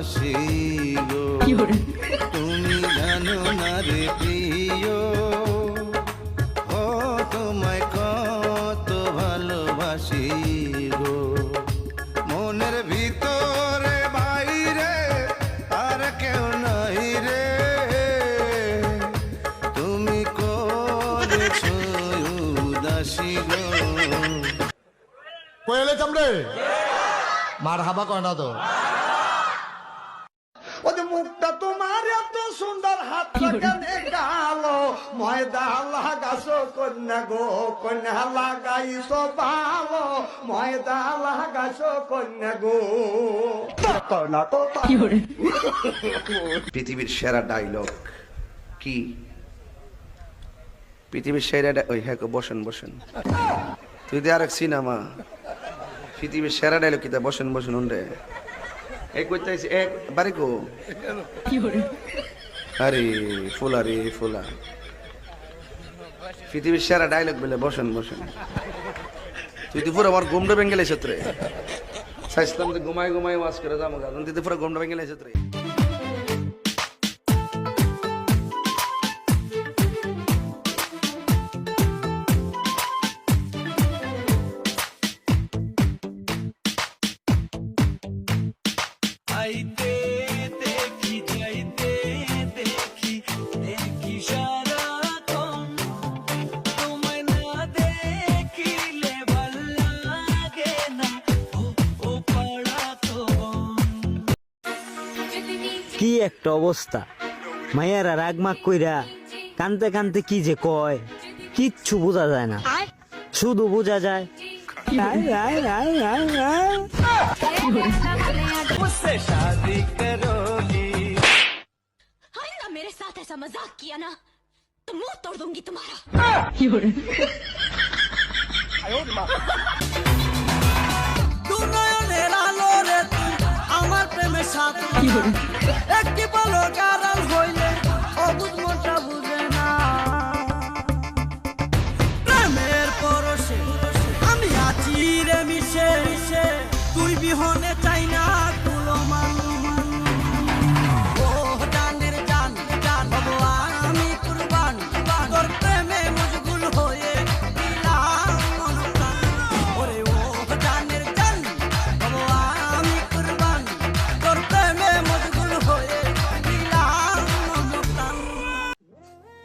ভালোবাসি গো তুমি জানো না রে প্রিয় ও তোমায় কত ভালোবাসি গো মনের ভিতরে বাইরে আর কেউ নাই রে তুমি করেছো উদাসী গো কোয়েলে চামড়ে মার হাবা কয় না তো ও যে মুখটা তোমার এত সুন্দর হাতটা কানে গালো ময়দা লাগাছো কন্যা গো কন্যা লাগাইছো ভালো ময়দা লাগাইছো কন্যা গো কন্যা তো পৃথিবীর সেরা ডায়লগ কি পৃথিবীর সেরা ওই হ্যাঁ বসেন বসেন তুই তো আরেক সিনেমা পৃথিবীর সেরা ডায়লগ কি তা বসেন বসেন উন্ডে এক করতে এক বাড়ি কো আরে ফুলা রে ফুলা পৃথিবীর সেরা ডায়লগ বলে বসেন বসেন তুই তো পুরো আমার ঘুমটা ভেঙে লেছে তোরে চাইছিলাম যে ঘুমাই ঘুমাই ওয়াজ করে যাবো তুই তো পুরো ঘুমটা ভেঙে লেছে তোরে আইতে দেখি যাইতে দেখি দেখি সারাক্ষণ তোমায় না দেখিলে ভাল লাগে না ও পাড়া তো কি একটা অবস্থা মাইয়ারা রাগমাগ কইরা কানতে কানতে কি যে কয় কিচ্ছু বোঝা যায় না শুধু বোঝা যায় मुझसे शादी करोगी अरे ना मेरे साथ ऐसा मजाक किया ना तो मुंह तोड़ दूंगी तुम्हारा দুনয়নের আলো রে তুই আমার প্রেমের সাথী একটি বলো কারণ হইলে অবুঝ মনটা বুঝে না প্রেমের পরশে আমি আছি রে মিশে তুই বিহনে চাই না কুলো মানু ও জানের জান জান হবো আমি কুরবান তোর প্রেমে মজগুল হয়ে দিলাম মন প্রাণ ওরে ও জানের জান হবো আমি কুরবান তোর প্রেমে মজগুল হয়ে দিলাম মন প্রাণ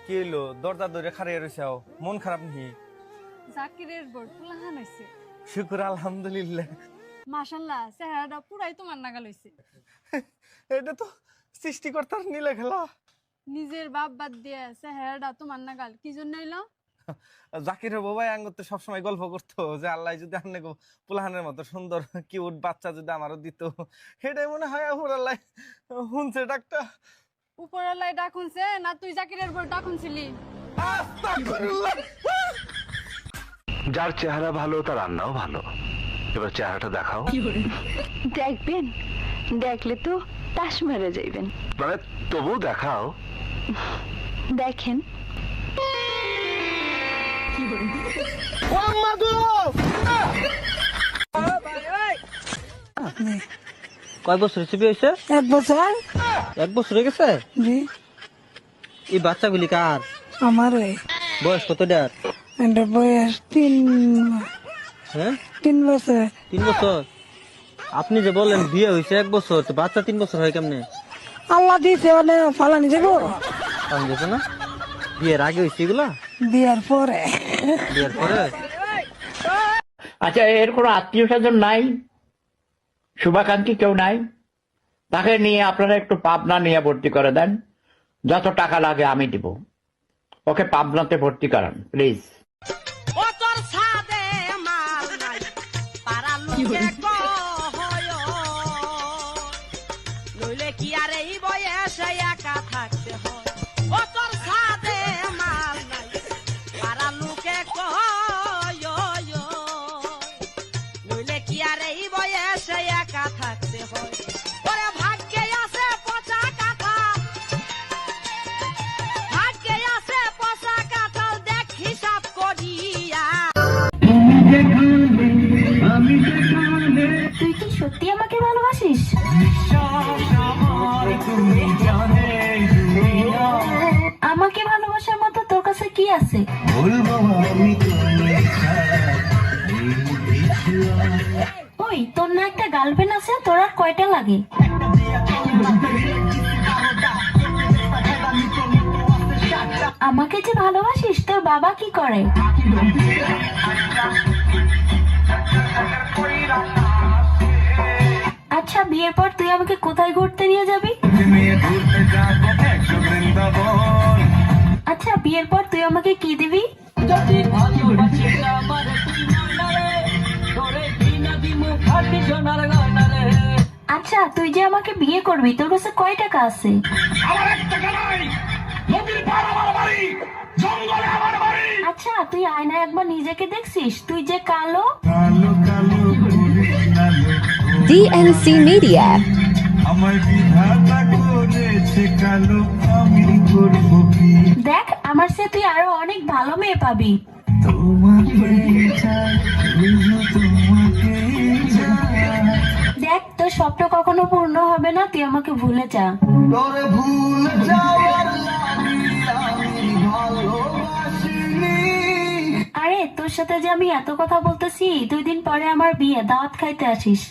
কি হলো দরজা ধরে খাড়িয়ে রইছাও মন খারাপ নি জাকিরের বড় ফুলাহান হইছে শুকর আলহামদুলিল্লাহ মাশাআল্লাহ চেহারাটা পুরাই তোমার নাগাল হইছে এটা তো সৃষ্টিকর্তার নীলা খেলা নিজের বাপ বাদ দিয়ে চেহারাটা তোমার নাগাল কি জন্য হইলো জাকিরের বাবাই আঙ্গুর তো সবসময় গল্প করতো যে আল্লাহ যদি আন্নে পুলাহানের মতো সুন্দর কিউট বাচ্চা যদি আমারও দিত সেটাই মনে হয় আল্লাহ শুনছে ডাকটা উপরালাই ডাক শুনছে না তুই জাকিরের বড় ডাক শুনছিলি যার চেহারা ভালো তার রান্নাও ভালো এবার চেহারাটা দেখাও দেখবেন দেখলে তো তাস মেরে যাইবেন মানে তবু দেখাও দেখেন কয় বছর চেপে হয়েছে 1 বছর 1 বছর হয়ে গেছে জি এই বাচ্চাগুলি কার আমার বয়স কত ডার এর বয়স হ্যাঁ 3 বছর 3 বছর আপনি যে বলেন বিয়ে হয়েছে 1 বছর তো বাচ্চা 3 বছর হয় কেমনে আল্লাহ দিছে মানে ফালানি যাব কারণ দেখো না বিয়ের আগে হয়েছে এগুলা বিয়ার পরে আচ্ছা এর কোনো আত্মীয় স্বজন নাই শুভাকাঙ্ক্ষী কেউ নাই তাকে নিয়ে আপনারা একটু পাবনা নিয়ে ভর্তি করে দেন যত টাকা লাগে আমি দিব ওকে পাবনাতে ভর্তি করান প্লিজ ও তোর সাদে মাল নাই পারা লুকে কহয় নইলে কি আর এই বয়সে একা থাকতে হয় ও তোর সাদে মাল নাই পারা লুকে কহয় নইলে কি আর এই বয়সে একা থাকতে হয় ওরে ভাগ্যে আছে পচা কাঁথা ভাগ্যে আছে পচা কাঁঠাল দেখ হিসাব করিয়া তুই কি সত্যি আমাকে ভালোবাসিস আমাকে ভালোবাসার মতো তোর কাছে কি আছে? ওই তোর না একটা গার্লফ্রেন্ড আছে, তোর আর কয়টা লাগে? আমাকে যে ভালোবাসিস, তোর বাবা কি করে? আচ্ছা, বিয়ের পর তুই আমাকে কোথায় ঘুরতে নিয়ে যাবি? আচ্ছা, বিয়ের পর তুই আমাকে কি দিবি? আচ্ছা, তুই যে আমাকে বিয়ে করবি, তোর কাছে কয় টাকা আছে? আচ্ছা, তুই আয়নায় একবার নিজেকে দেখছিস? তুই যে কালো। DNC Media. দেখ, আমার সে তুই আরো অনেক ভালো মেয়ে পাবি। দেখ, তোর স্বপ্ন কখনো পূর্ণ হবে না, তুই আমাকে ভুলে যা। তোরে ভুল যাওয়ার লাগি আমি ভালোবাসিনি। আরে, তোর সাথে যে আমি এত কথা বলতেছি, 2 দিন পরে আমার বিয়ে, দাওয়াত খাইতে আসিস।